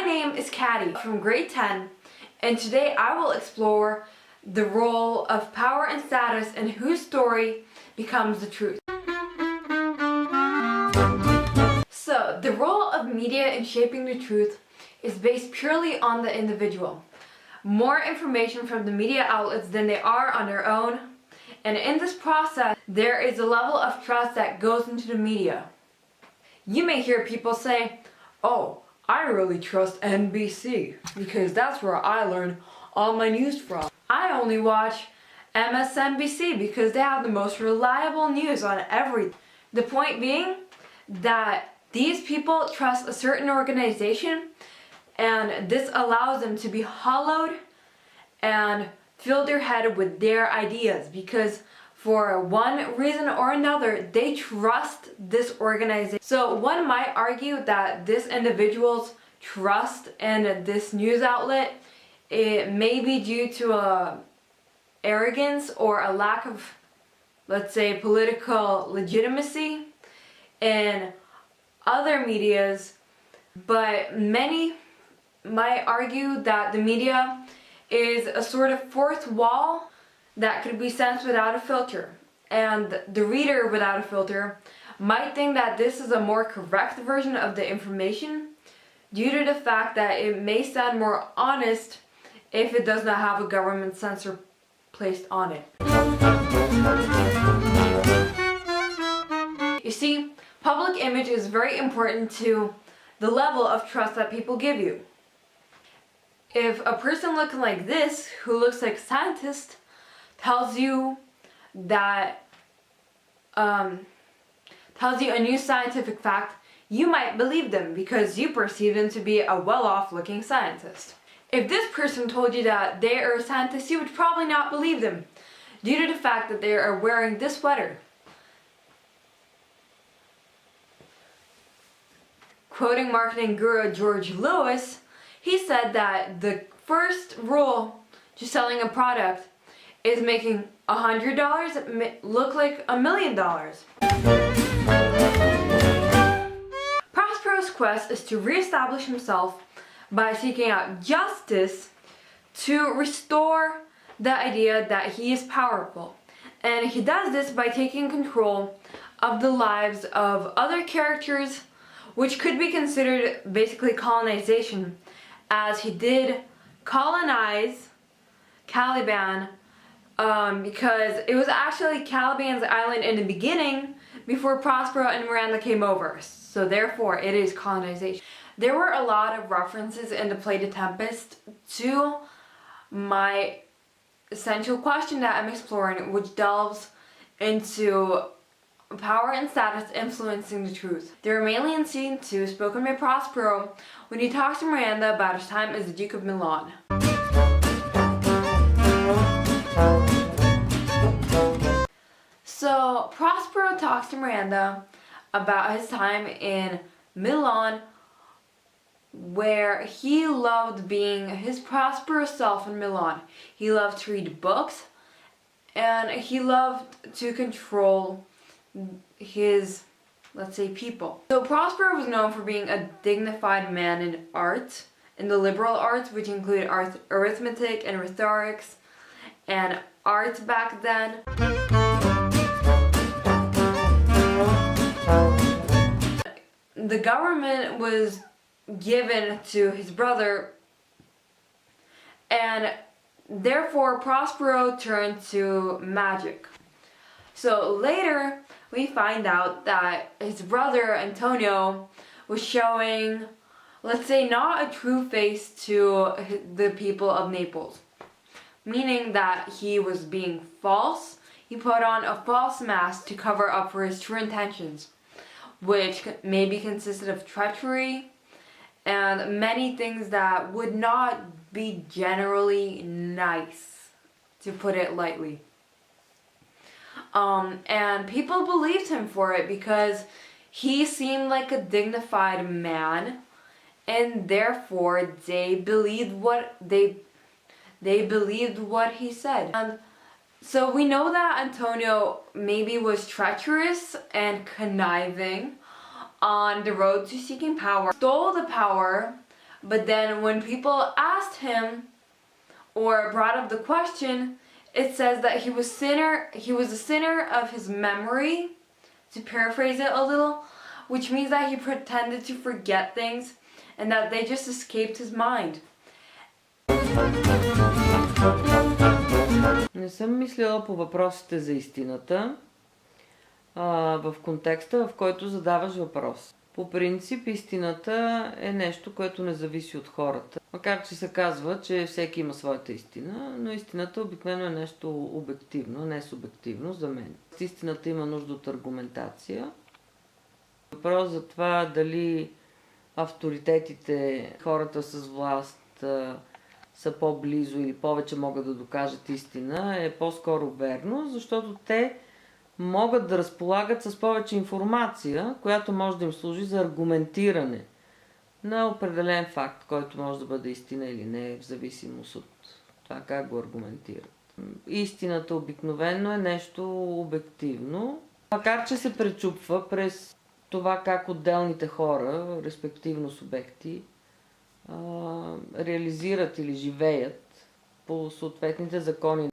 My name is Caddy from grade 10, and today I will explore the role of power and status and whose story becomes the truth. So, the role of media in shaping the truth is based purely on the individual. More information from the media outlets than they are on their own, and in this process, there is a level of trust that goes into the media. You may hear people say, "Oh, I really trust NBC because that's where I learn all my news from. I only watch MSNBC because they have the most reliable news on everything." The point being that these people trust a certain organization, and this allows them to be hollowed and fill their head with their ideas because for one reason or another, they trust this organization. So one might argue that this individual's trust in this news outlet, it may be due to a arrogance or a lack of, let's say, political legitimacy in other medias, but many might argue that the media is a sort of fourth wall that could be sensed without a filter, and the reader without a filter might think that this is a more correct version of the information due to the fact that it may sound more honest if it does not have a government censor placed on it. You see, public image is very important to the level of trust that people give you. If a person looking like this, who looks like a scientist, tells you that tells you a new scientific fact, you might believe them because you perceive them to be a well-off looking scientist. If this person told you that they are a scientist, you would probably not believe them due to the fact that they are wearing this sweater. Quoting marketing guru George Lewis, he said that the first rule to selling a product is making $100 look like $1 million. Prospero's quest is to reestablish himself by seeking out justice to restore the idea that he is powerful. And he does this by taking control of the lives of other characters, which could be considered basically colonization, as he did colonize Caliban, because it was actually Caliban's island in the beginning before Prospero and Miranda came over. So therefore it is colonization. There were a lot of references in the play The Tempest to my essential question that I'm exploring, which delves into power and status influencing the truth. They are mainly in scene 2, spoken by Prospero when he talks to Miranda about his time as the Duke of Milan. So Prospero talks to Miranda about his time in Milan, where he loved being his prosperous self in Milan. He loved to read books, and he loved to control his, let's say, people. So Prospero was known for being a dignified man in art, in the liberal arts, which included arithmetic and rhetorics and art back then. The government was given to his brother, and therefore Prospero turned to magic. So later we find out that his brother Antonio was showing, let's say, not a true face to the people of Naples, meaning that he was being false. He put on a false mask to cover up for his true intentions, which maybe consisted of treachery and many things that would not be generally nice, to put it lightly. And people believed him for it because he seemed like a dignified man, and therefore they believed what he said. And so we know that Antonio maybe was treacherous and conniving on the road to seeking power, stole the power But then when people asked him or brought up the question, it says that he was a sinner of his memory, to paraphrase it a little, which means that he pretended to forget things and that they just escaped his mind. Не съм мислила по въпросите за истината в контекста, в който задаваш въпрос. По принцип, истината е нещо, което не зависи от хората. Макар че се казва, че всеки има своята истина, но истината обикновено е нещо обективно, не субективно за мен. Истината има нужда от аргументация. Въпрос за това дали авторитетите, хората с власт са по-близо или повече могат да докажат истина е по-скоро верно, защото те могат да разполагат с повече информация, която може да им служи за аргументиране на определен факт, който може да бъде истина или не, в зависимост от това как го аргументират. Истината обикновено е нещо обективно, макар че се пречупва през това как отделните хора, респективно субекти, реализират или живеят по съответните закони